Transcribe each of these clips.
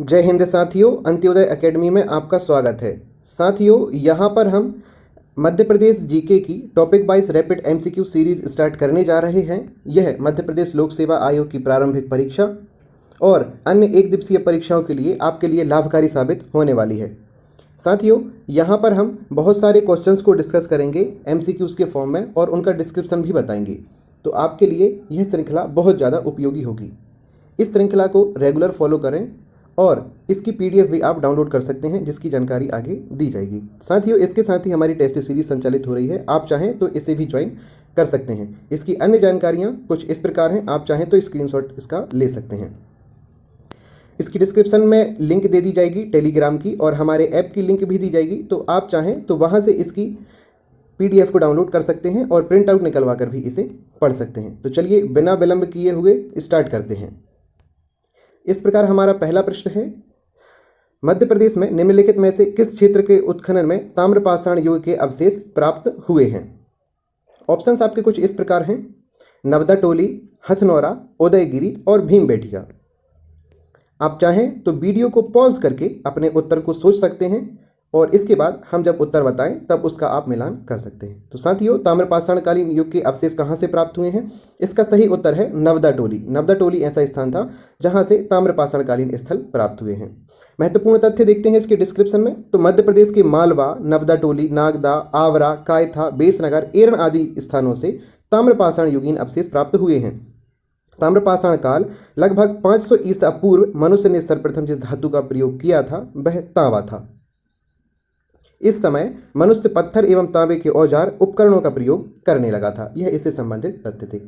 जय हिंद साथियों, अंत्योदय एकेडमी में आपका स्वागत है। साथियों, यहाँ पर हम मध्य प्रदेश जीके की topic wise rapid MCQ series start करने जा रहे हैं। यह मध्य प्रदेश लोक सेवा आयोग की प्रारंभिक परीक्षा और अन्य एक दिवसीय परीक्षाओं के लिए आपके लिए लाभकारी साबित होने वाली है। साथियों, यहाँ पर हम बहुत सारे क्वेश्चंस को डिस्कस करेंगे एमसीक्यूज़ के फॉर्म में और उनका डिस्क्रिप्शन भी बताएंगे, तो आपके लिए यह श्रृंखला बहुत ज़्यादा उपयोगी होगी। इस श्रृंखला को रेगुलर फॉलो करें और इसकी पीडीएफ भी आप डाउनलोड कर सकते हैं, जिसकी जानकारी आगे दी जाएगी। साथियों, इसके साथ ही हमारी टेस्ट सीरीज संचालित हो रही है, आप चाहें तो इसे भी ज्वाइन कर सकते हैं। इसकी अन्य जानकारियां कुछ इस प्रकार हैं, आप चाहें तो स्क्रीनशॉट इसका ले सकते हैं। इसकी डिस्क्रिप्शन में लिंक दे दी जाएगी टेलीग्राम की, और हमारे ऐप की लिंक भी दी जाएगी, तो आप चाहें तो वहाँ से इसकी पीडीएफ को डाउनलोड कर सकते हैं और प्रिंट आउट निकलवा कर भी इसे पढ़ सकते हैं। तो चलिए बिना विलंब किए हुए स्टार्ट करते हैं। इस प्रकार हमारा पहला प्रश्न है, मध्य प्रदेश में निम्नलिखित में से किस क्षेत्र के उत्खनन में ताम्रपाषाण युग के अवशेष प्राप्त हुए हैं? ऑप्शंस आपके कुछ इस प्रकार हैं: नवदा टोली, हथनौरा, उदयगिरी और भीमबेटका। आप चाहें तो वीडियो को पॉज करके अपने उत्तर को सोच सकते हैं और इसके बाद हम जब उत्तर बताएं तब उसका आप मिलान कर सकते हैं। तो साथियों, ताम्रपाषाणकालीन युग के अवशेष कहाँ से प्राप्त हुए हैं? इसका सही उत्तर है नवदा टोली। नवदा टोली ऐसा स्थान था जहां से ताम्रपाषाणकालीन स्थल प्राप्त हुए हैं। महत्वपूर्ण तथ्य देखते हैं इसके डिस्क्रिप्शन में। तो मध्य प्रदेश के मालवा, नवदा टोली, नागदा, आवरा, कायथा, बेसनगर, एरण आदि स्थानों से ताम्रपाषाण युगीन अवशेष प्राप्त हुए हैं। ताम्रपाषाण काल लगभग 500 ईसा पूर्व मनुष्य ने सर्वप्रथम जिस धातु का प्रयोग किया था वह तांबा था। इस समय मनुष्य पत्थर एवं तांबे के औजार उपकरणों का प्रयोग करने लगा था। यह इससे संबंधित तथ्य थे।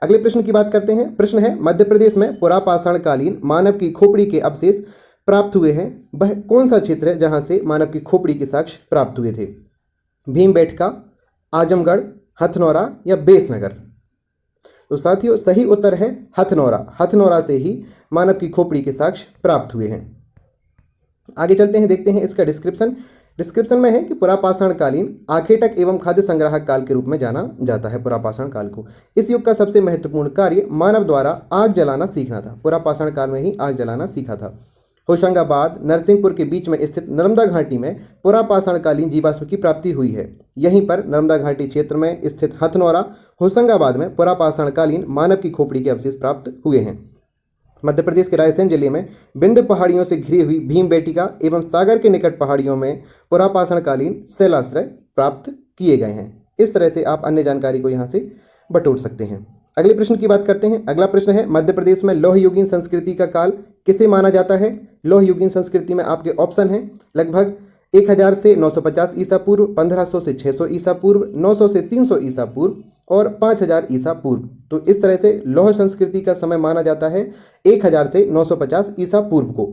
अगले प्रश्न की बात करते हैं। प्रश्न है, मध्य प्रदेश में पुरापाषाणकालीन मानव की खोपड़ी के अवशेष प्राप्त हुए हैं, वह कौन सा क्षेत्र है जहां से मानव की खोपड़ी के साक्ष्य प्राप्त हुए थे? भीमबेटका, आजमगढ़, हथनौरा या बेसनगर? तो साथियों, सही उत्तर है हथनौरा। हथनौरा से ही मानव की खोपड़ी के साक्ष्य प्राप्त हुए हैं। आगे चलते हैं, देखते हैं इसका डिस्क्रिप्शन में है कि पुरापाषाणकालीन आखेटक एवं खाद्य संग्राहक काल के रूप में जाना जाता है। पुरापाषाण काल को इस युग का सबसे महत्वपूर्ण कार्य मानव द्वारा आग जलाना सीखना था। पुरापाषाण काल में ही आग जलाना सीखा था। होशंगाबाद, नरसिंहपुर के बीच में स्थित नर्मदा घाटी में पुरापाषाणकालीन जीवाश्म की प्राप्ति हुई है। यहीं पर नर्मदा घाटी क्षेत्र में स्थित हथनौरा, होशंगाबाद में पुरापाषाणकालीन मानव की खोपड़ी के अवशेष प्राप्त हुए हैं। मध्य प्रदेश के रायसेन जिले में विंध्य पहाड़ियों से घिरी हुई भीमबेटका एवं सागर के निकट पहाड़ियों में पुरापाषाणकालीन शैलाश्रय प्राप्त किए गए हैं। इस तरह से आप अन्य जानकारी को यहाँ से बटोर सकते हैं। अगले प्रश्न की बात करते हैं। अगला प्रश्न है, मध्य प्रदेश में लौह युगीन संस्कृति का काल किसे माना जाता है? लौह युगीन संस्कृति में आपके ऑप्शन हैं लगभग 1000 से 950 ईसा पूर्व, 1500 से 600 ईसा पूर्व, 900 से 300 ईसा पूर्व और 5000 ईसा पूर्व। तो इस तरह से लौह संस्कृति का समय माना जाता है 1000 से 950 ईसा पूर्व को।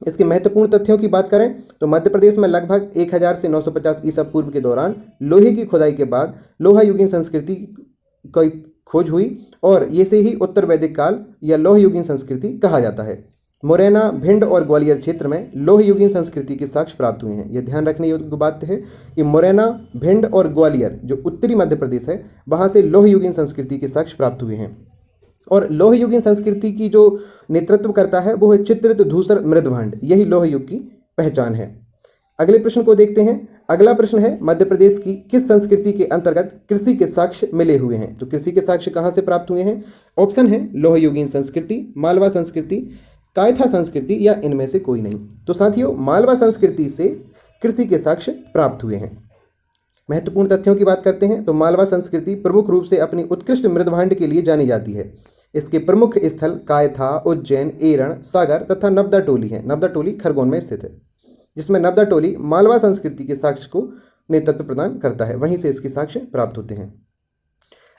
इसके महत्वपूर्ण तथ्यों की बात करें तो मध्य प्रदेश में लगभग 1000 से 950 ईसा पूर्व के दौरान लोहे की खुदाई के बाद लोहा युगीन संस्कृति की खोज हुई और ये से ही उत्तर वैदिक काल या लौह युगीन संस्कृति कहा जाता है। मुरैना, भिंड और ग्वालियर क्षेत्र में लौह युगीन संस्कृति के साक्ष्य प्राप्त हुए हैं। यह ध्यान रखने योग्य बात है कि मुरैना, भिंड और ग्वालियर जो उत्तरी मध्य प्रदेश है वहाँ से लौह युगीन संस्कृति के साक्ष्य प्राप्त हुए हैं। और लौह युगीन संस्कृति की जो नेतृत्व करता है वो है चित्रित धूसर मृदभांड, यही लौह युग की पहचान है। अगले प्रश्न को देखते हैं। अगला प्रश्न है, मध्य प्रदेश की किस संस्कृति के अंतर्गत कृषि के साक्ष्य मिले हुए हैं? तो कृषि के साक्ष्य कहाँ से प्राप्त हुए हैं? ऑप्शन है लौह युगीन संस्कृति, मालवा संस्कृति, कायथा संस्कृति या इनमें से कोई नहीं। तो साथियों, मालवा संस्कृति से कृषि के साक्ष्य प्राप्त हुए हैं। महत्वपूर्ण तथ्यों की बात करते हैं तो मालवा संस्कृति प्रमुख रूप से अपनी उत्कृष्ट मृदभांड के लिए जानी जाती है। इसके प्रमुख स्थल कायथा, उज्जैन, एरण, सागर तथा नवदा टोली है। नवदा टोली खरगोन में स्थित है, जिसमें नवदा टोली मालवा संस्कृति के साक्ष्य को नेतृत्व प्रदान करता है, वहीं से इसके साक्ष्य प्राप्त होते हैं।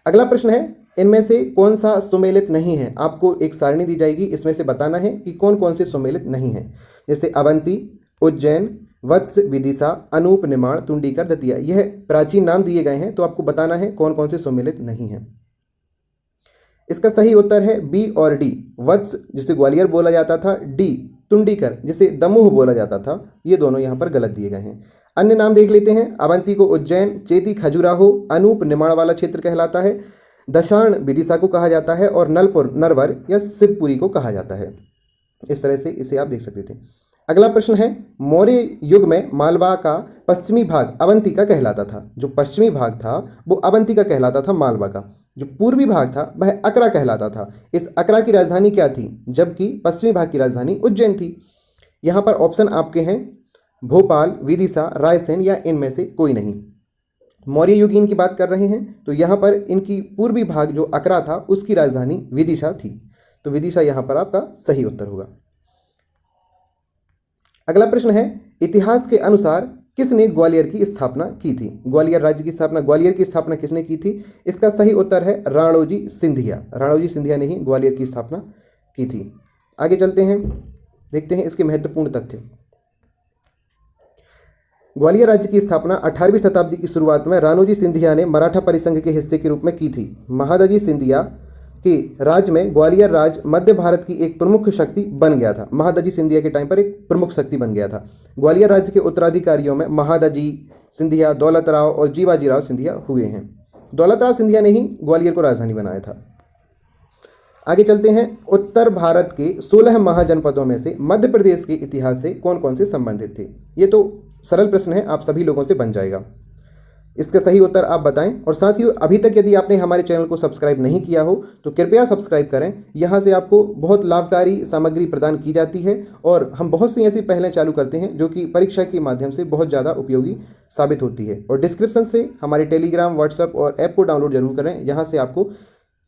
अगला प्रश्न है, इनमें से कौन सा सुमेलित नहीं है? आपको एक सारणी दी जाएगी, इसमें से बताना है कि कौन कौन से सुमेलित नहीं है। जैसे अवंती, उज्जैन, वत्स, विदिशा, अनूप, निमाड़, तुंडीकर, दतिया, यह प्राचीन नाम दिए गए हैं, तो आपको बताना है कौन कौन से सुमेलित नहीं है। इसका सही उत्तर है बी और डी। वत्स जिसे ग्वालियर बोला जाता था, डी तुंडीकर जिसे दमोह बोला जाता था, ये दोनों यहाँ पर गलत दिए गए हैं। अन्य नाम देख लेते हैं। अवंती को उज्जैन, चेती खजुराहो, अनूप निमाड़ वाला क्षेत्र कहलाता है, दशाण विदिशा को कहा जाता है और नलपुर नरवर या शिवपुरी को कहा जाता है। इस तरह से इसे आप देख सकते थे। अगला प्रश्न है, मौर्य युग में मालवा का पश्चिमी भाग अवंतिका कहलाता था। जो पश्चिमी भाग था वो अवंतिका कहलाता था मालवा का। जो पूर्वी भाग था वह अकरा कहलाता था। इस अकरा की राजधानी क्या थी, जबकि पश्चिमी भाग की राजधानी उज्जैन थी। यहाँ पर ऑप्शन आपके हैं भोपाल, विदिशा, रायसेन या इनमें से कोई नहीं। मौर्य युग इनकी बात कर रहे हैं तो यहाँ पर इनकी पूर्वी भाग जो अकरा था उसकी राजधानी विदिशा थी। तो विदिशा यहाँ पर आपका सही उत्तर होगा। अगला प्रश्न है, इतिहास के अनुसार किसने ग्वालियर की स्थापना की थी। ग्वालियर राज्य की स्थापना, ग्वालियर की स्थापना किसने की थी। इसका सही उत्तर है राणोजी सिंधिया। राणोजी सिंधिया ने ही ग्वालियर की स्थापना की थी। आगे चलते हैं, देखते हैं इसके महत्वपूर्ण तथ्य। ग्वालियर राज्य की स्थापना 18वीं शताब्दी की शुरुआत में राणोजी सिंधिया ने मराठा परिसंघ के हिस्से के रूप में की थी। महादाजी सिंधिया के राज्य में ग्वालियर राज्य मध्य भारत की एक प्रमुख शक्ति बन गया था। महादाजी सिंधिया के टाइम पर एक प्रमुख शक्ति बन गया था। ग्वालियर राज्य के उत्तराधिकारियों में महादाजी सिंधिया, दौलत राव और जीवाजी राव सिंधिया हुए हैं। दौलत राव सिंधिया ने ही ग्वालियर को राजधानी बनाया था। आगे चलते हैं, उत्तर भारत के 16 महाजनपदों में से मध्य प्रदेश के इतिहास से कौन कौन से संबंधित थे। ये तो सरल प्रश्न है, आप सभी लोगों से बन जाएगा। इसका सही उत्तर आप बताएं। और साथ ही अभी तक यदि आपने हमारे चैनल को सब्सक्राइब नहीं किया हो तो कृपया सब्सक्राइब करें। यहाँ से आपको बहुत लाभकारी सामग्री प्रदान की जाती है और हम बहुत सी ऐसी पहलें चालू करते हैं जो कि परीक्षा के माध्यम से बहुत ज़्यादा उपयोगी साबित होती है। और डिस्क्रिप्शन से हमारे टेलीग्राम, व्हाट्सएप और ऐप को डाउनलोड जरूर करें। यहाँ से आपको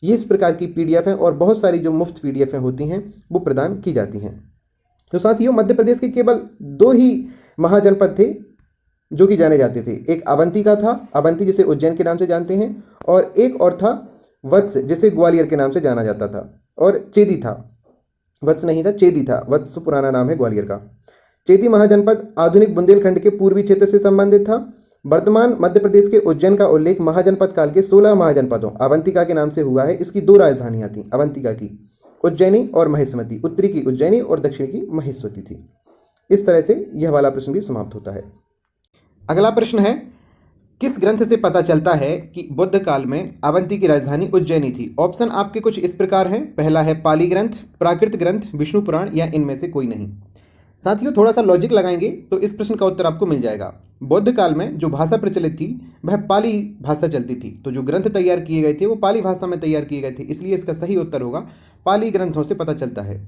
ये इस प्रकार की PDF हैं और बहुत सारी जो मुफ्त PDF होती हैं वो प्रदान की जाती हैं। तो साथियों, मध्य प्रदेश के केवल 2 ही महाजनपद थे जो कि जाने जाते थे। एक अवंतिका था, अवंती जिसे उज्जैन के नाम से जानते हैं, और एक और था वत्स जिसे ग्वालियर के नाम से जाना जाता था, और चेदी था। वत्स नहीं था, चेदी था। वत्स पुराना नाम है ग्वालियर का। चेदी महाजनपद आधुनिक बुंदेलखंड के पूर्वी क्षेत्र से संबंधित था। वर्तमान मध्य प्रदेश के उज्जैन का उल्लेख महाजनपद काल के 16 महाजनपदों अवंतिका के नाम से हुआ है। इसकी 2 राजधानियां थीं अवंतिका की, उज्जैनी और महेश्वती। उत्तरी की उज्जैनी और दक्षिण की महेश्वती थी। इस तरह से यह वाला प्रश्न भी समाप्त होता है। अगला प्रश्न है, किस ग्रंथ से पता चलता है कि बुद्ध काल में अवंती की राजधानी उज्जैनी थी। ऑप्शन आपके कुछ इस प्रकार हैं। पहला है पाली ग्रंथ, प्राकृत ग्रंथ, विष्णु पुराण या इनमें से कोई नहीं। साथियों, थोड़ा सा लॉजिक लगाएंगे तो इस प्रश्न का उत्तर आपको मिल जाएगा। बुद्ध काल में जो भाषा प्रचलित थी वह पाली भाषा चलती थी, तो जो ग्रंथ तैयार किए गए थे वो पाली भाषा में तैयार किए गए थे, इसलिए इसका सही उत्तर होगा पाली ग्रंथों से पता चलता है।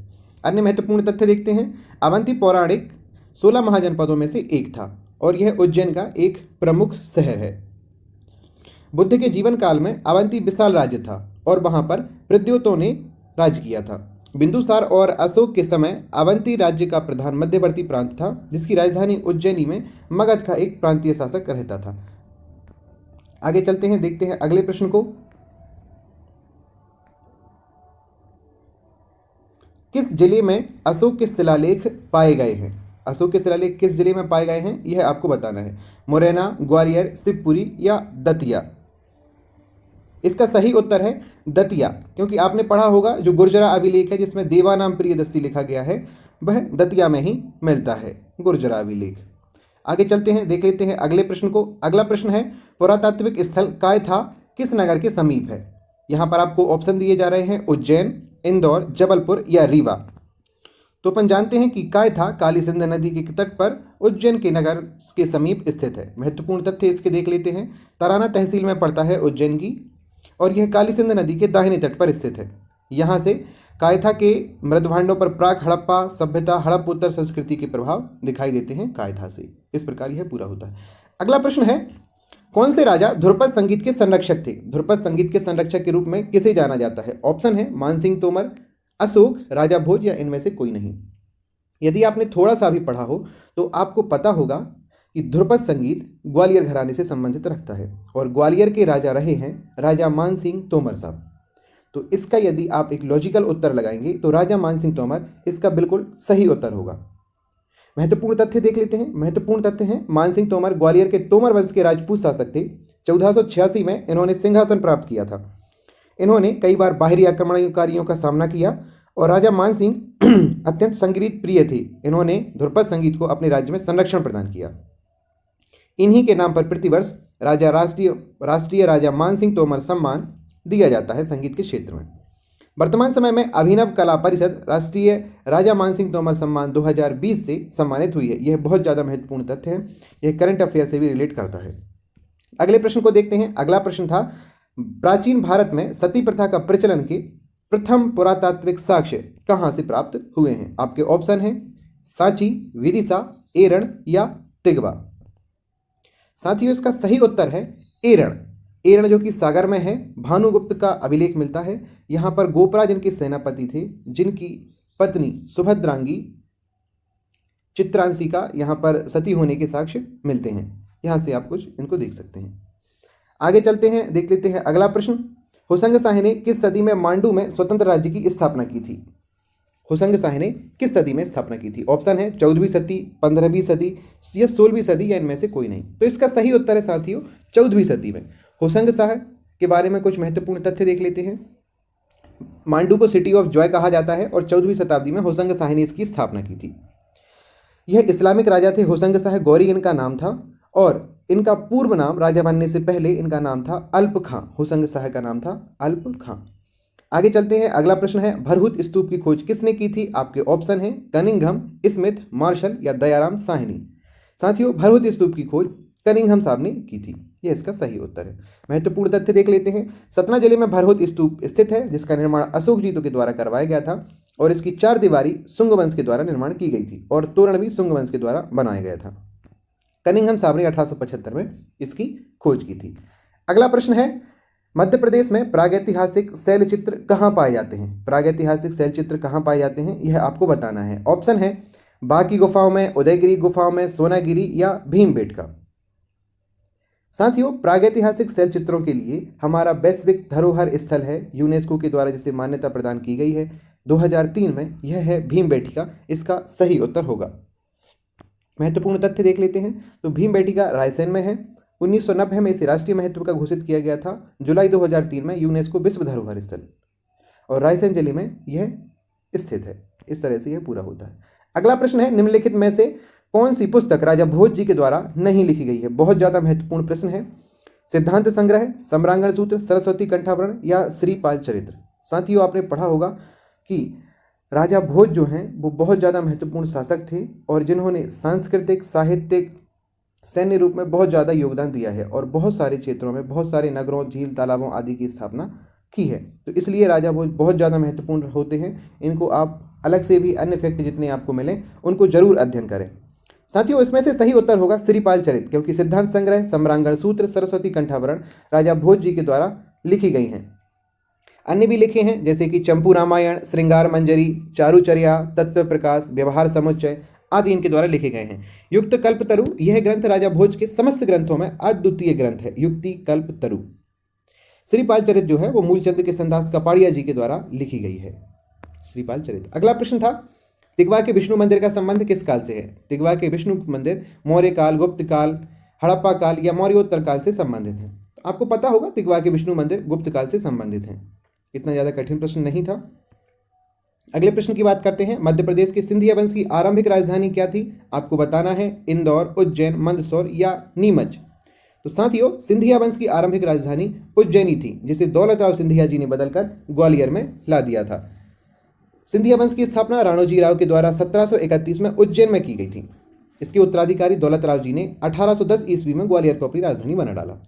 अन्य महत्वपूर्ण तथ्य देखते हैं। अवंती पौराणिक 16 महाजनपदों में से एक था और यह उज्जैन का एक प्रमुख शहर है। बुद्ध के जीवन काल में अवंती विशाल राज्य था और वहां पर प्रद्योतों ने राज किया था। बिंदुसार और अशोक के समय अवंती राज्य का प्रधान मध्यवर्ती प्रांत था, जिसकी राजधानी उज्जैनी में मगध का एक प्रांतीय शासक रहता था। आगे चलते हैं, देखते हैं अगले प्रश्न को। किस जिले में अशोक के शिलालेख पाए गए हैं। अशोक के शिलालेख किस जिले में पाए गए हैं यह आपको बताना है। मुरैना, ग्वालियर, शिवपुरी या दतिया। इसका सही उत्तर है दतिया, क्योंकि आपने पढ़ा होगा जो गुर्जरा अभिलेख है जिसमें देवा नाम प्रियदर्शी लिखा गया है वह दतिया में ही मिलता है, गुर्जरा अभिलेख। आगे चलते हैं, देख लेते हैं अगले प्रश्न को। अगला प्रश्न है, पुरातात्विक स्थल कायथा किस नगर के समीप है। यहाँ पर आपको ऑप्शन दिए जा रहे हैं उज्जैन, इंदौर, जबलपुर या रीवा। तो अपन जानते हैं कि कायथा काली सिंध नदी के तट पर उज्जैन के नगर के समीप स्थित है। महत्वपूर्ण तथ्य इसके देख लेते हैं। तराना तहसील में पड़ता है उज्जैन की और यह काली सिंध नदी के दाहिने तट पर स्थित है। यहाँ से कायथा के मृदभांडों पर प्राक हड़प्पा सभ्यता, हड़प्पोत्तर संस्कृति के प्रभाव दिखाई देते हैं कायथा से। इस प्रकार यह पूरा होता है। अगला प्रश्न है, कौन से राजा ध्रुपद संगीत के संरक्षक थे। ध्रुपद संगीत के संरक्षक के रूप में किसे जाना जाता है। ऑप्शन है मानसिंह तोमर, अशोक, राजा भोज या इनमें से कोई नहीं। यदि आपने थोड़ा सा भी पढ़ा हो तो आपको पता होगा कि ध्रुपद संगीत ग्वालियर घराने से संबंधित रखता है और ग्वालियर के राजा रहे हैं राजा मानसिंह तोमर साहब। तो इसका यदि आप एक लॉजिकल उत्तर लगाएंगे तो राजा मानसिंह तोमर इसका बिल्कुल सही उत्तर होगा। महत्वपूर्ण तथ्य देख लेते हैं। महत्वपूर्ण तथ्य हैं, मानसिंह तोमर ग्वालियर के तोमर वंश के राजपूत शासक थे। 1486 में इन्होंने सिंहासन प्राप्त किया था। इन्होंने कई बार बाहरी आक्रमणकारियों का सामना किया और राजा मानसिंह अत्यंत संगीत प्रिय थे। इन्होंने ध्रुपद संगीत को अपने राज्य में संरक्षण प्रदान किया। इन्हीं के नाम पर प्रतिवर्ष राष्ट्रीय राजा मानसिंह तोमर सम्मान दिया जाता है संगीत के क्षेत्र में। वर्तमान समय में अभिनव कला परिषद राष्ट्रीय राजा मानसिंह तोमर सम्मान 2020 से सम्मानित हुई है। यह बहुत ज़्यादा महत्वपूर्ण तथ्य है, यह करंट अफेयर से भी रिलेट करता है। अगले प्रश्न को देखते हैं। अगला प्रश्न था, प्राचीन भारत में सती प्रथा का प्रचलन के प्रथम पुरातात्विक साक्ष्य कहाँ से प्राप्त हुए हैं? आपके ऑप्शन हैं सांची, विदिशा, एरण या तिगवा। साथियों, इसका सही उत्तर है एरण। एरण जो कि सागर में है। भानुगुप्त का अभिलेख मिलता है। यहाँ पर गोपराज इनके सेनापति थे, जिनकी पत्नी सुभद्रांगी चित्रांशी का यहाँ पर सती होने के साक्ष्य मिलते हैं। यहाँ से आप कुछ इनको देख सकते हैं। आगे चलते हैं, देख लेते हैं अगला प्रश्न। होशंग शाही ने किस सदी में मांडू में स्वतंत्र राज्य की स्थापना की थी? होशंग शाही ने किस सदी में स्थापना की थी? ऑप्शन है 14वीं सदी, 15वीं सदी या 16वीं सदी या इनमें से कोई नहीं। तो इसका सही उत्तर है साथियों 14वीं सदी में। होशंग शाह के बारे में कुछ महत्वपूर्ण तथ्य देख लेते हैं। मांडू को सिटी ऑफ जॉय कहा जाता है और 14वीं शताब्दी में होशंग शाही ने इसकी स्थापना की थी। यह इस्लामिक राजा थे। होशंग शाह गौरी इनका नाम था और इनका पूर्व नाम राजा बनने से पहले इनका नाम था अल्प खां। होशंग शाह का नाम था अल्प खां। आगे चलते हैं। अगला प्रश्न है, भरहुत स्तूप की खोज किसने की थी? आपके ऑप्शन हैं कनिंघम, स्मिथ, मार्शल या दयाराम साहनी। साथियों, भरहुत स्तूप की खोज कनिंघम साहब ने की थी। यह इसका सही उत्तर है। महत्वपूर्ण तथ्य देख लेते हैं। सतना जिले में भरहुत स्तूप स्थित है, जिसका निर्माण अशोक जी के द्वारा करवाया गया था और इसकी 4 दीवारी सुंग वंश के द्वारा निर्माण की गई थी और तोरण भी सुंग वंश के द्वारा बनाया गया था। कनिंघम साहब ने 1875 में इसकी खोज की थी। अगला प्रश्न है, मध्य प्रदेश में प्रागैतिहासिक शैलचित्र कहाँ पाए जाते हैं? प्रागैतिहासिक शैलचित्र कहाँ पाए जाते हैं, यह आपको बताना है। ऑप्शन है बाकी गुफाओं में, उदयगिरी गुफाओं में, सोनागिरी या भीमबेटका। साथियों, प्रागैतिहासिक शैलचित्रों के लिए हमारा वैश्विक धरोहर स्थल है यूनेस्को के द्वारा जिसे मान्यता प्रदान की गई है 2003 में, यह है भीमबेटका। इसका सही उत्तर होगा। महत्वपूर्ण तथ्य देख लेते हैं। तो भीमबेटका रायसेन में है। 1990 में इसे राष्ट्रीय महत्व का घोषित किया गया था। जुलाई 2003 में यूनेस्को विश्व धरोहर स्थल और रायसेन जिले में यह स्थित है। इस तरह से यह पूरा होता है। अगला प्रश्न है, निम्नलिखित में से कौन सी पुस्तक राजा भोज जी के द्वारा नहीं लिखी गई है? बहुत ज़्यादा महत्वपूर्ण प्रश्न है। सिद्धांत संग्रह, सम्रांगण सूत्र, सरस्वती कंठाभरण या श्रीपाल चरित्र। साथियों, आपने पढ़ा होगा कि राजा भोज जो हैं वो बहुत ज़्यादा महत्वपूर्ण शासक थे और जिन्होंने सांस्कृतिक, साहित्यिक, सैन्य रूप में बहुत ज़्यादा योगदान दिया है और बहुत सारे क्षेत्रों में, बहुत सारे नगरों, झील, तालाबों आदि की स्थापना की है। तो इसलिए राजा भोज बहुत ज़्यादा महत्वपूर्ण होते हैं। इनको आप अलग से भी अन्य फैक्ट जितने आपको मिलें उनको जरूर अध्ययन करें। साथियों, इसमें से सही उत्तर होगा श्रीपाल चरित्र, क्योंकि सिद्धांत संग्रह, सम्रांगण सूत्र, सरस्वती कंठाभरण राजा भोज जी के द्वारा लिखी गई हैं। अन्य भी लिखे हैं जैसे कि चंपू रामायण, श्रृंगार मंजरी, चारुचर्या, तत्व प्रकाश, व्यवहार समुच्चय आदि इनके द्वारा लिखे गए हैं। युक्त कल्पतरु, यह ग्रंथ राजा भोज के समस्त ग्रंथों में अद्वितीय ग्रंथ है। युक्ति कल्पतरु। श्रीपाल चरित्र जो है वो मूलचंद के संदास कपाड़िया जी के द्वारा लिखी गई है। श्रीपाल चरित्र। अगला प्रश्न था, तिगवा के विष्णु मंदिर का संबंध किस काल से है? तिगवा के विष्णु मंदिर मौर्य काल, गुप्त काल, हड़प्पा काल या मौर्योत्तर काल से संबंधित है। आपको पता होगा तिगवा के विष्णु मंदिर गुप्त काल से संबंधित हैं। इतना ज़्यादा कठिन प्रश्न नहीं था। अगले प्रश्न की बात करते हैं। मध्य प्रदेश के सिंधिया वंश की आरंभिक राजधानी क्या थी? आपको बताना है इंदौर, उज्जैन, मंदसौर या नीमच। तो साथियों, सिंधिया वंश की आरंभिक राजधानी उज्जैनी थी, जिसे दौलत राव सिंधिया जी ने बदलकर ग्वालियर में ला दिया था। सिंधिया वंश की स्थापना राणोजी राव के द्वारा 1731 में उज्जैन में की गई थी। इसके उत्तराधिकारी दौलत राव जी ने 1810 ईस्वी में ग्वालियर को अपनी राजधानी बना डाला।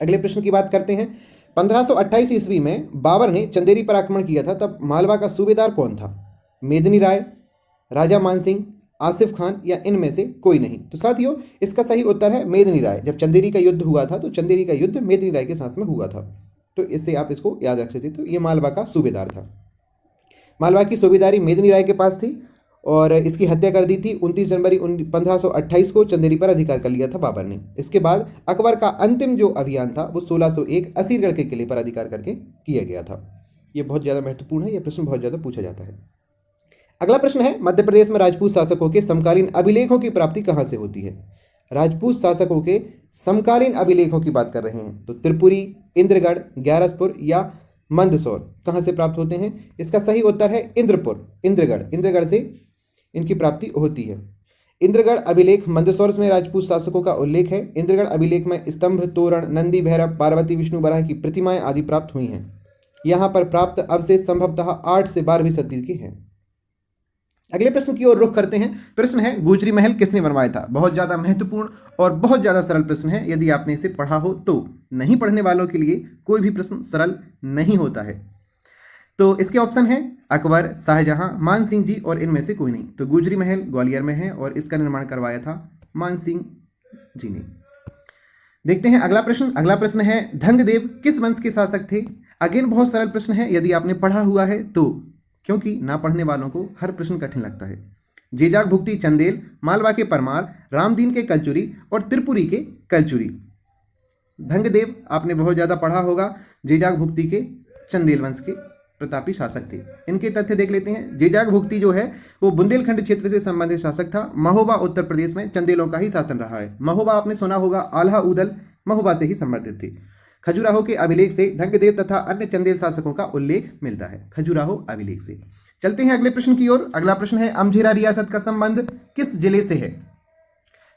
अगले प्रश्न की बात करते हैं। 1528 ईस्वी में बाबर ने चंदेरी पर आक्रमण किया था, तब मालवा का सूबेदार कौन था? मेदिनी राय, राजा मानसिंह, आसिफ खान या इनमें से कोई नहीं। तो साथियों, इसका सही उत्तर है मेदिनी राय। जब चंदेरी का युद्ध हुआ था तो चंदेरी का युद्ध मेदिनी राय के साथ में हुआ था। तो इससे आप इसको याद रख सकते। तो ये मालवा का सूबेदार था। मालवा की सूबेदारी मेदिनी राय के पास थी और इसकी हत्या कर दी थी 29 जनवरी 1528 को चंदेरी पर अधिकार कर लिया था बाबर ने। इसके बाद अकबर का अंतिम जो अभियान था वो 1601 असीरगढ़ के किले पर अधिकार करके किया गया था। ये बहुत ज़्यादा महत्वपूर्ण है, ये प्रश्न बहुत ज़्यादा पूछा जाता है। अगला प्रश्न है, मध्य प्रदेश में राजपूत शासकों के समकालीन अभिलेखों की प्राप्ति कहाँ से होती है? राजपूत शासकों के समकालीन अभिलेखों की बात कर रहे हैं तो त्रिपुरी, इंद्रगढ़, ग्यारसपुर या मंदसौर कहाँ से प्राप्त होते हैं? इसका सही उत्तर है इंद्रपुर, इंद्रगढ़। इंद्रगढ़ से इनकी प्राप्ति होती है। इंद्रगढ़ अभिलेख मंदसौर में राजपूत शासकों का उल्लेख है। इंद्रगढ़ अभिलेख में स्तंभ, तोरण, नंदी, भैरव, पार्वती, विष्णु, बराह की प्रतिमाएं आदि प्राप्त हुई हैं। यहाँ पर प्राप्त अवशेष संभवतः 8 से 12वीं सदी के हैं। अगले प्रश्न की ओर रुख करते हैं। प्रश्न है गुजरी महल किसने बनवाया था। बहुत ज़्यादा महत्वपूर्ण और बहुत ज़्यादा सरल प्रश्न है, यदि आपने इसे पढ़ा हो तो। नहीं पढ़ने वालों के लिए कोई भी प्रश्न सरल नहीं होता है। तो इसके ऑप्शन है अकबर, शाहजहां, मान सिंह जी और इनमें से कोई नहीं। तो गुजरी महल ग्वालियर में है और इसका निर्माण करवाया था मान सिंह जी ने। देखते हैं अगला प्रश्न। अगला प्रश्न है धंगदेव किस वंश के शासक थे। अगेन बहुत सरल प्रश्न है यदि आपने पढ़ा हुआ है तो, क्योंकि ना पढ़ने वालों को हर प्रश्न कठिन लगता है। जेजाग भुक्ति चंदेल, मालवा के परमार, रामदीन के कलचुरी और त्रिपुरी के कलचुरी। धंगदेव आपने बहुत ज़्यादा पढ़ा होगा, जेजाग भुक्ति के चंदेल वंश के प्रतापी शासक थे। इनके तथ्य देख लेते हैं। जेजाग भुक्ति जो है वो बुंदेलखंड क्षेत्र से संबंधित शासक था। महोबा उत्तर प्रदेश में चंदेलों का ही शासन रहा है। महोबा आपने सुना होगा, आल्हा उदल महोबा से ही संबंधित थे। खजुराहो के अभिलेख से धंगदेव तथा अन्य चंदेल शासकों का उल्लेख मिलता है, खजुराहो अभिलेख से। चलते हैं अगले प्रश्न की ओर। अगला प्रश्न है अमझेरा रियासत का संबंध किस जिले से है।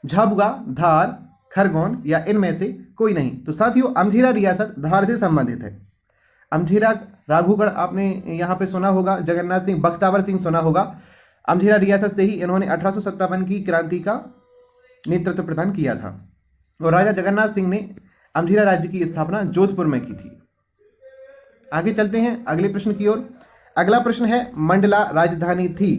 झाबुआ, धार, खरगोन या इनमें से कोई नहीं। तो साथियों अमझेरा रियासत धार से संबंधित है। अमझेरा राघुगढ़ आपने यहाँ पे सुना होगा, जगन्नाथ सिंह बख्तावर सिंह सुना होगा। अमझेरा रियासत से ही इन्होंने 1857 की क्रांति का नेतृत्व प्रदान किया था और राजा जगन्नाथ सिंह ने अमझेरा राज्य की स्थापना जोधपुर में की थी। आगे चलते हैं अगले प्रश्न की ओर। अगला प्रश्न है मंडला राजधानी थी।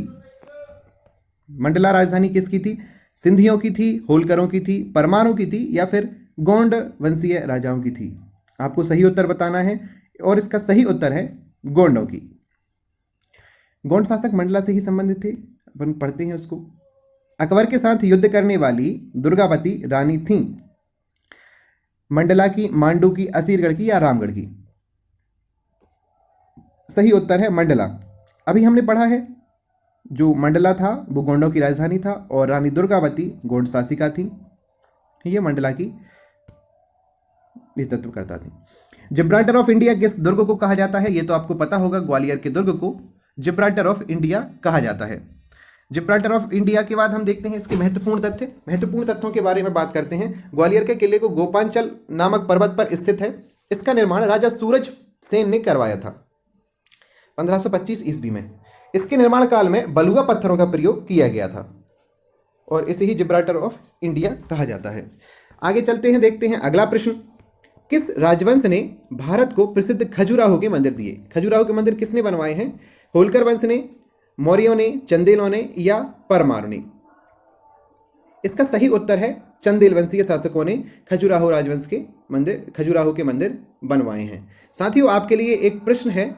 मंडला राजधानी किसकी थी। सिंधियों की थी, होलकरों की थी, परमारों की थी या फिर गोंड वंशीय राजाओं की थी। आपको सही उत्तर बताना है और इसका सही उत्तर है गोंडों की। गोंड शासक मंडला से ही संबंधित थे, अपन पढ़ते हैं उसको। अकबर के साथ युद्ध करने वाली दुर्गावती रानी थी। मंडला की, मांडू की, असीरगढ़ की या रामगढ़ की। सही उत्तर है मंडला। अभी हमने पढ़ा है जो मंडला था वो गोंडों की राजधानी था और रानी दुर्गावती गोंड शासिका थी। ये मंडला की नेतृत्व करता थी। जिब्राल्टर ऑफ इंडिया किस दुर्ग को कहा जाता है। ये तो आपको पता होगा, ग्वालियर के दुर्ग को जिब्राल्टर ऑफ इंडिया कहा जाता है। जिब्राल्टर ऑफ इंडिया के बाद हम देखते हैं इसके महत्वपूर्ण तथ्य। महत्वपूर्ण तथ्यों के बारे में बात करते हैं। ग्वालियर के किले को गोपांचल नामक पर्वत पर स्थित है। इसका निर्माण राजा सूरज सेन ने करवाया था 1525 ईस्वी में। इसके निर्माण काल में बलुआ पत्थरों का प्रयोग किया गया था और इसे ही जिब्राल्टर ऑफ इंडिया कहा जाता है। आगे चलते हैं, देखते हैं अगला प्रश्न। किस राजवंश ने भारत को प्रसिद्ध खजुराहो के मंदिर दिए। खजुराहो के मंदिर किसने बनवाए हैं। होलकर वंश ने, मौर्यों ने, चंदेलों ने या परमार ने। इसका सही उत्तर है चंदेल वंशीय शासकों ने खजुराहो राजवंश के मंदिर, खजुराहो के मंदिर बनवाए हैं। साथियों आपके लिए एक प्रश्न है,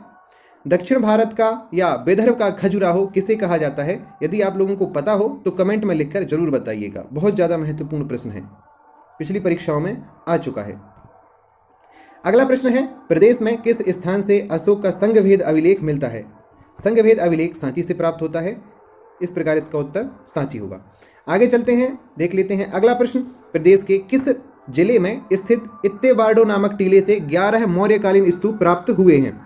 दक्षिण भारत का या विदर्भ का खजुराहो किसे कहा जाता है। यदि आप लोगों को पता हो तो कमेंट में लिखकर जरूर बताइएगा। बहुत ज़्यादा महत्वपूर्ण प्रश्न है, पिछली परीक्षाओं में आ चुका है। अगला प्रश्न है प्रदेश में किस स्थान से अशोक का संघभेद अभिलेख मिलता है। संघभेद अभिलेख सांची से प्राप्त होता है। इस प्रकार इसका उत्तर सांची होगा। आगे चलते हैं, देख लेते हैं अगला प्रश्न। प्रदेश के किस जिले में स्थित इत्तेवाडो नामक टीले से 11 मौर्यकालीन स्तूप प्राप्त हुए हैं।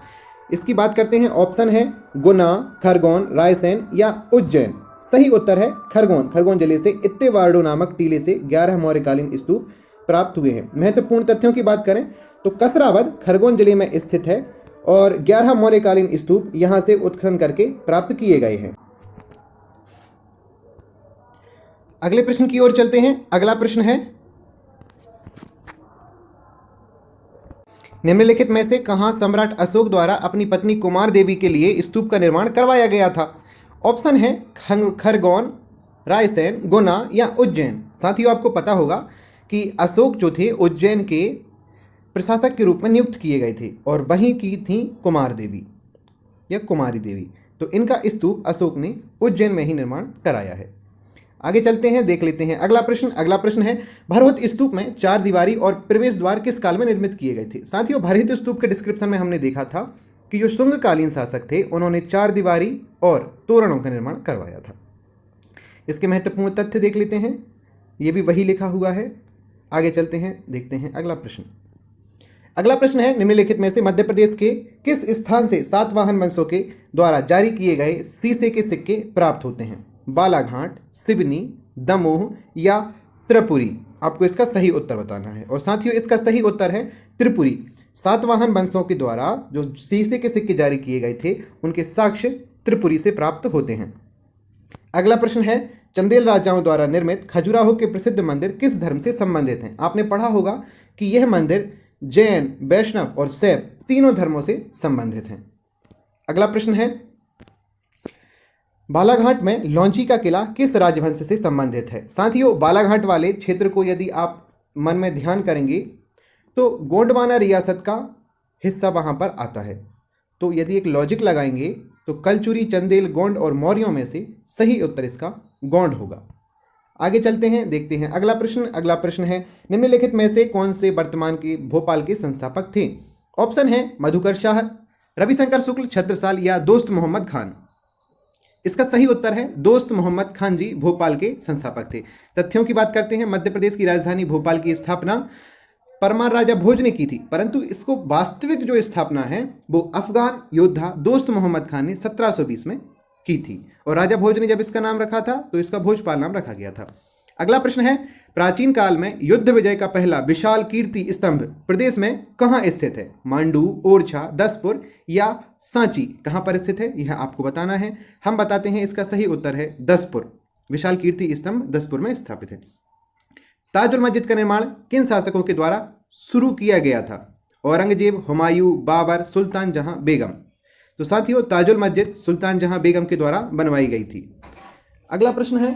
इसकी बात करते हैं। ऑप्शन है गुना, खरगोन, रायसेन या उज्जैन। सही उत्तर है खरगोन। खरगोन जिले से इत्तेवाडो नामक टीले से 11 मौर्यकालीन स्तूप प्राप्त हुए हैं। महत्वपूर्ण तथ्यों की बात करें तो कसरावद खरगोन जिले में स्थित है और 11 मौर्यकालीन स्तूप यहां से उत्खनन करके प्राप्त किए गए हैं। अगले प्रश्न की ओर चलते हैं। अगला प्रश्न है निम्नलिखित में से कहां सम्राट अशोक द्वारा अपनी पत्नी कुमार देवी के लिए स्तूप का निर्माण करवाया गया था। ऑप्शन है खरगोन, रायसेन, गुना या उज्जैन। साथियों आपको पता होगा कि अशोक जो थे उज्जैन के प्रशासक के रूप में नियुक्त किए गए थे और वहीं की थी कुमार देवी या कुमारी देवी। तो इनका स्तूप अशोक ने उज्जैन में ही निर्माण कराया है। आगे चलते हैं, देख लेते हैं अगला प्रश्न। अगला प्रश्न है भरहुत स्तूप में 4 दीवारी और प्रवेश द्वार किस काल में निर्मित किए गए थे। साथियों भरहुत स्तूप के डिस्क्रिप्शन में हमने देखा था कि जो शुंगकालीन शासक थे उन्होंने 4 दीवारी और तोरणों का निर्माण करवाया था। इसके महत्वपूर्ण तथ्य देख लेते हैं, ये भी वही लिखा हुआ है। आगे चलते हैं, देखते हैं अगला प्रश्न। अगला प्रश्न है निम्नलिखित में से मध्य प्रदेश के किस स्थान से सातवाहन वंशों के द्वारा जारी किए गए शीशे के सिक्के प्राप्त होते हैं। बालाघाट, सिवनी, दमोह या त्रिपुरी। आपको इसका सही उत्तर बताना है और साथियों इसका सही उत्तर है त्रिपुरी। सातवाहन वंशों के द्वारा जो शीशे के सिक्के जारी किए गए थे उनके साक्ष्य त्रिपुरी से प्राप्त होते हैं। अगला प्रश्न है, चंदेल राजाओं द्वारा निर्मित खजुराहो के प्रसिद्ध मंदिर किस धर्म से संबंधित हैं? आपने पढ़ा होगा कि यह मंदिर जैन, वैष्णव और शैव तीनों धर्मों से संबंधित हैं। अगला प्रश्न है, बालाघाट में लौंची का किला किस राजवंश से संबंधित है? साथियों, बालाघाट वाले क्षेत्र को यदि आप मन में ध्यान करेंगे तो गोंडवाना रियासत का हिस्सा वहां पर आता है। तो यदि एक लॉजिक लगाएंगे तो कलचुरी, चंदेल, गोंड और मौर्यों में से सही उत्तर इसका गोंड होगा। आगे चलते हैं, देखते हैं अगला प्रश्न। अगला प्रश्न है, निम्नलिखित में से कौन से वर्तमान के भोपाल के संस्थापक थे? ऑप्शन है मधुकर शाह, रविशंकर शुक्ल, छत्रसाल या दोस्त मोहम्मद खान। इसका सही उत्तर है दोस्त मोहम्मद खान जी भोपाल के संस्थापक थे। तथ्यों की बात करते हैं, मध्य प्रदेश की राजधानी भोपाल की स्थापना परमार राजा भोज ने की थी, परंतु इसको वास्तविक जो स्थापना है वो अफगान योद्धा दोस्त मोहम्मद खान ने 1720 में की थी, और राजा भोज ने जब इसका नाम रखा था तो इसका भोजपाल नाम रखा गया था। अगला प्रश्न है, प्राचीन काल में युद्ध विजय का पहला विशाल कीर्ति स्तंभ प्रदेश में कहाँ स्थित है? मांडू, ओरछा, दसपुर या सांची? कहाँ पर स्थित है यह आपको बताना है। हम बताते हैं, इसका सही उत्तर है दसपुर। विशाल कीर्ति स्तंभ दसपुर में स्थापित है। ताजुल मस्जिद का निर्माण किन शासकों के द्वारा शुरू किया गया था? औरंगजेब, हुमायूं, बाबर, सुल्तान जहां बेगम। तो साथियों, ताजुल मस्जिद सुल्तान जहां बेगम के द्वारा बनवाई गई थी। अगला प्रश्न है,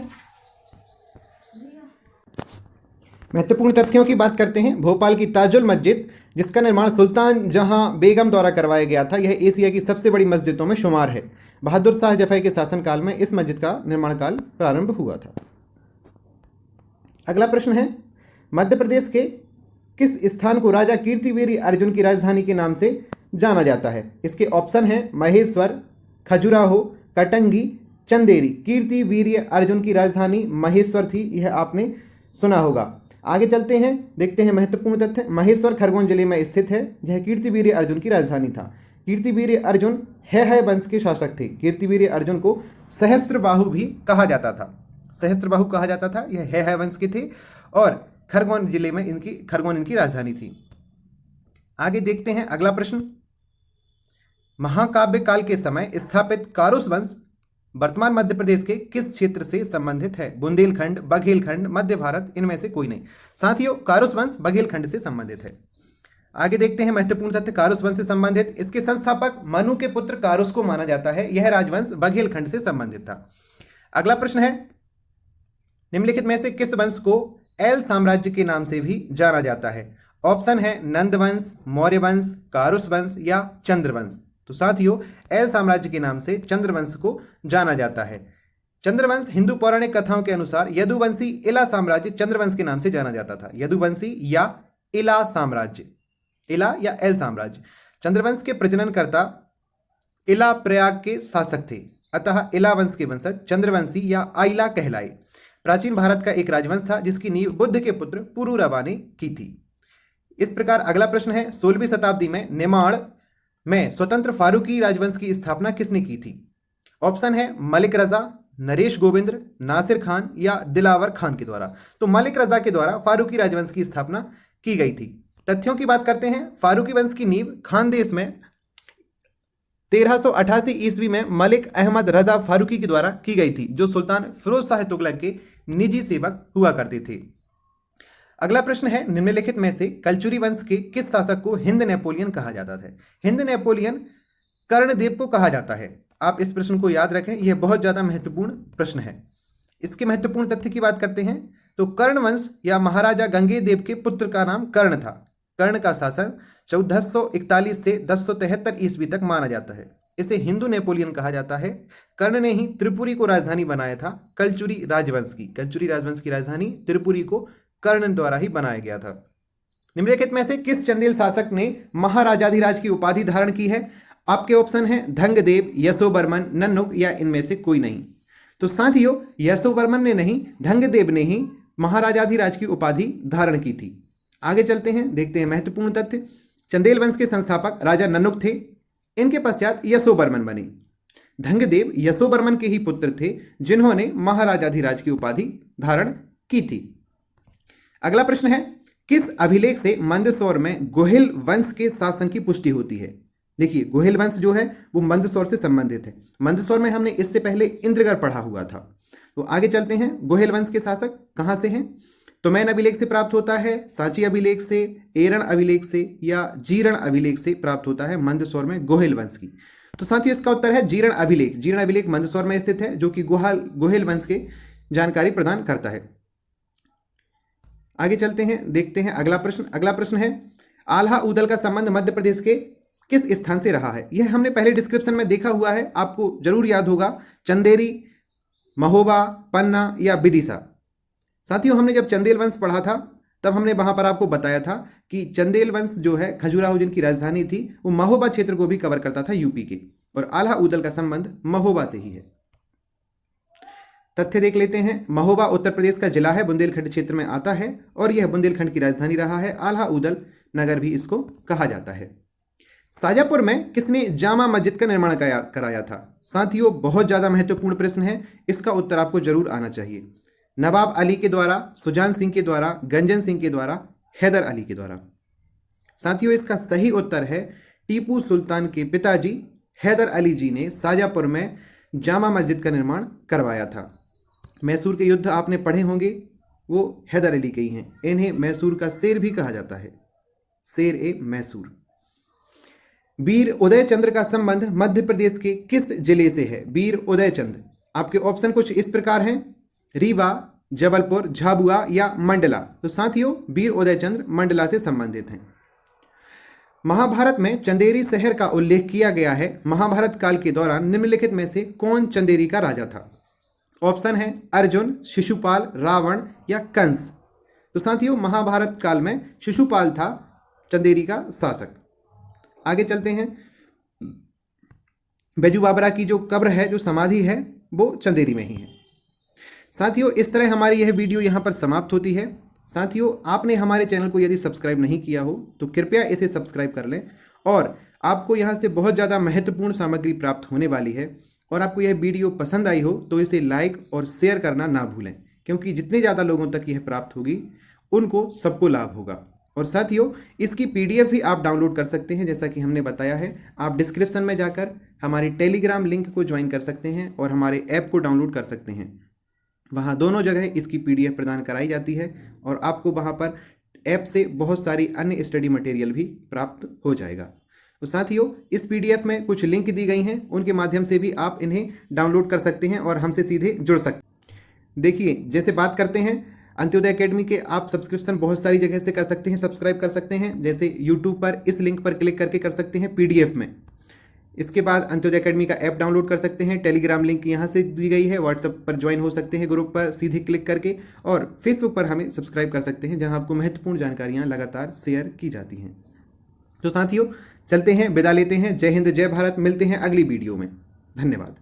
महत्वपूर्ण तथ्यों की बात करते हैं। भोपाल की ताजुल मस्जिद जिसका निर्माण सुल्तान जहां बेगम द्वारा करवाया गया था, यह एशिया की सबसे बड़ी मस्जिदों में शुमार है। बहादुर शाह जफर के शासनकाल में इस मस्जिद का निर्माण काल प्रारंभ हुआ था। अगला प्रश्न है, मध्य प्रदेश के किस स्थान को राजा कीर्तिवीर अर्जुन की राजधानी के नाम से जाना जाता है? इसके ऑप्शन हैं महेश्वर, खजुराहो, कटंगी, चंदेरी। कीर्तिवीर अर्जुन की राजधानी महेश्वर थी, यह आपने सुना होगा। आगे चलते हैं, देखते हैं महत्वपूर्ण तथ्य। महेश्वर खरगोन जिले में स्थित है, यह कीर्तिवीर अर्जुन की राजधानी था। कीर्तिवीर अर्जुन है वंश के शासक थे। कीर्तिवीर अर्जुन को सहस्त्रबाहु भी कहा जाता था। सहस्त्रबाहु कहा जाता था, यह है वंश के थे और खरगोन जिले में इनकी राजधानी थी। आगे देखते हैं अगला प्रश्न, महाकाव्य काल के समय स्थापित कारुस वंश वर्तमान मध्य प्रदेश के किस क्षेत्र से संबंधित है? बुंदेलखंड, बघेलखंड, मध्य भारत, इनमें से कोई नहीं। साथियों, कारुस वंश बघेलखंड से संबंधित है। आगे देखते हैं महत्वपूर्ण तथ्य कारुस वंश से संबंधित। इसके संस्थापक मनु के पुत्र कारुस को माना जाता है। यह राजवंश बघेलखंड से संबंधित था। अगला प्रश्न है, निम्नलिखित में से किस वंश को एल साम्राज्य के नाम से भी जाना जाता है? ऑप्शन है नंद वंश, मौर्य वंश, कारुस वंश या चंद्रवंश। तो साथियों, एल साम्राज्य के नाम से चंद्रवंश को जाना जाता है। चंद्रवंश हिंदू पौराणिक कथाओं के अनुसार यदुवंशी इला साम्राज्य चंद्रवंश के नाम से जाना जाता था। यदुवंशी या इला साम्राज्य, इला या एल साम्राज्य। चंद्रवंश के प्रजननकर्ता इला प्रयाग के शासक थे, अतः इला वंश के वंशज चंद्रवंशी या आइला कहलाए। प्राचीन भारत का एक राजवंश था जिसकी नींव बुद्ध के पुत्र पुरूरवा ने की थी। इस प्रकार अगला प्रश्न है, 16वीं शताब्दी में निमाड़ में स्वतंत्र फारूकी राजवंश की स्थापना किसने की थी? ऑप्शन है मलिक रजा, नरेश गोविंद, नासिर खान या दिलावर खान के द्वारा। तो मलिक रजा के द्वारा फारूकी राजवंश की स्थापना की गई थी। तथ्यों की बात करते हैं, फारूकी वंश की नींव खानदेश में 1388 ईस्वी में मलिक अहमद रजा फारूकी के द्वारा की गई थी, जो सुल्तान फिरोज शाह तुगलक के निजी सेवक हुआ करते थे। अगला प्रश्न है, निम्नलिखित में से कलचुरी वंश के किस शासक को हिंद नेपोलियन कहा जाता है? हिंद नेपोलियन कर्णदेव को कहा जाता है। आप इस प्रश्न को याद रखें, यह बहुत ज़्यादा महत्वपूर्ण प्रश्न है। इसके महत्वपूर्ण तथ्य की बात करते हैं तो कर्ण वंश या महाराजा गंगेदेव के पुत्र का नाम कर्ण था। कर्ण का शासन 1441 से 1073 ईस्वी तक माना जाता है। इसे हिंदू नेपोलियन कहा जाता है। कर्ण ने ही त्रिपुरी को राजधानी बनाया था कलचुरी राजवंश की। कलचुरी राजवंश की राजधानी त्रिपुरी को कर्ण द्वारा ही बनाया गया था। निम्नलिखित में से किस चंदेल शासक ने महाराजाधिराज की उपाधि धारण की है? आपके ऑप्शन है धंगदेव, यशोवर्मन, नन्नुक या इनमें से कोई नहीं। तो साथियों, यशोवर्मन ने नहीं, धंगदेव ने ही महाराजाधिराज की उपाधि धारण की थी। आगे चलते हैं, देखते हैं महत्वपूर्ण तथ्य। चंदेल वंश के संस्थापक राजा नन्नुक थे, इनके पश्चात यशोवर्मन बने। धंगदेव यशोवर्मन के ही पुत्र थे जिन्होंने महाराजाधिराज की उपाधि धारण की थी। अगला प्रश्न है, किस अभिलेख से मंदसौर में गोहिल वंश के शासन की पुष्टि होती है? देखिए, गोहिल वंश जो है वो मंदसौर से संबंधित है। मंदसौर में हमने इससे पहले इंद्रगढ़ पढ़ा हुआ था। तो आगे चलते हैं, गोहिल वंश के शासक कहाँ से हैं? तोमैन अभिलेख से प्राप्त होता है, सांची अभिलेख से, एरण अभिलेख से या जीरण अभिलेख से प्राप्त होता है मंदसौर में गोहिल वंश की। तो साथियों इसका उत्तर है जीरण अभिलेख। जीरण अभिलेख मंदसौर में स्थित है, जो कि गोहिल वंश की जानकारी प्रदान करता है। आगे चलते हैं, देखते हैं अगला प्रश्न। अगला प्रश्न है, आल्हा ऊदल का संबंध मध्य प्रदेश के किस स्थान से रहा है? यह हमने पहले डिस्क्रिप्शन में देखा हुआ है, आपको जरूर याद होगा। चंदेरी, महोबा, पन्ना या विदिशा। साथियों हमने जब चंदेल वंश पढ़ा था तब हमने वहां पर आपको बताया था कि चंदेल वंश जो है, खजुराहो जिनकी राजधानी थी, वो महोबा क्षेत्र को भी कवर करता था यूपी के, और आल्हा ऊदल का संबंध महोबा से ही है। तथ्य देख लेते हैं। महोबा उत्तर प्रदेश का जिला है, बुंदेलखंड क्षेत्र में आता है और यह बुंदेलखंड की राजधानी रहा है। आल्हा ऊदल नगर भी इसको कहा जाता है। शाजापुर में किसने जामा मस्जिद का निर्माण कराया था? साथियों बहुत ज़्यादा महत्वपूर्ण प्रश्न है, इसका उत्तर आपको जरूर आना चाहिए। नवाब अली के द्वारा, सुजान सिंह के द्वारा, गंजन सिंह के द्वारा, हैदर अली के द्वारा। साथियों इसका सही उत्तर है टीपू सुल्तान के पिताजी हैदर अली जी ने शाजापुर में जामा मस्जिद का निर्माण करवाया था। मैसूर के युद्ध आपने पढ़े होंगे, वो हैदर अली के ही हैं। इन्हें मैसूर का शेर भी कहा जाता है, शेर ए मैसूर। वीर उदय चंद्र का संबंध मध्य प्रदेश के किस जिले से है? वीर उदय चंद्र, आपके ऑप्शन कुछ इस प्रकार हैं, रीवा, जबलपुर, झाबुआ या मंडला। तो साथियों वीर उदय चंद्र मंडला से संबंधित हैं। महाभारत में चंदेरी शहर का उल्लेख किया गया है। महाभारत काल के दौरान निम्नलिखित में से कौन चंदेरी का राजा था? ऑप्शन है अर्जुन, शिशुपाल, रावण या कंस। तो साथियों महाभारत काल में शिशुपाल था चंदेरी का शासक। आगे चलते हैं, बैजू बाबरा की जो कब्र है, जो समाधि है, वो चंदेरी में ही है। साथियों इस तरह हमारी यह वीडियो यहाँ पर समाप्त होती है। साथियों आपने हमारे चैनल को यदि सब्सक्राइब नहीं किया हो तो कृपया इसे सब्सक्राइब कर लें, और आपको यहाँ से बहुत ज़्यादा महत्वपूर्ण सामग्री प्राप्त होने वाली है। और आपको यह वीडियो पसंद आई हो तो इसे लाइक और शेयर करना ना भूलें, क्योंकि जितने ज़्यादा लोगों तक यह प्राप्त होगी उनको सबको लाभ होगा। और साथियों इसकी PDF भी आप डाउनलोड कर सकते हैं, जैसा कि हमने बताया है। आप डिस्क्रिप्शन में जाकर हमारी टेलीग्राम लिंक को ज्वाइन कर सकते हैं और हमारे ऐप को डाउनलोड कर सकते हैं। वहाँ दोनों जगह इसकी PDF प्रदान कराई जाती है और आपको वहाँ पर ऐप से बहुत सारी अन्य स्टडी मटेरियल भी प्राप्त हो जाएगा। तो साथियों इस PDF में कुछ लिंक दी गई हैं, उनके माध्यम से भी आप इन्हें डाउनलोड कर सकते हैं और हमसे सीधे जुड़ सकते हैं। देखिए जैसे बात करते हैं अंत्योदय एकेडमी के, आप सब्सक्रिप्शन बहुत सारी जगह से कर सकते हैं, सब्सक्राइब कर सकते हैं। जैसे यूट्यूब पर इस लिंक पर क्लिक करके कर सकते हैं PDF में। इसके बाद अंत्योदय एकेडमी का ऐप डाउनलोड कर सकते हैं। टेलीग्राम लिंक यहाँ से दी गई है, व्हाट्सएप पर ज्वाइन हो सकते हैं ग्रुप पर सीधे क्लिक करके, और फेसबुक पर हमें सब्सक्राइब कर सकते हैं, जहाँ आपको महत्वपूर्ण जानकारियाँ लगातार शेयर की जाती हैं। तो साथियों चलते हैं, विदा लेते हैं। जय हिंद, जय भारत। मिलते हैं अगली वीडियो में। धन्यवाद।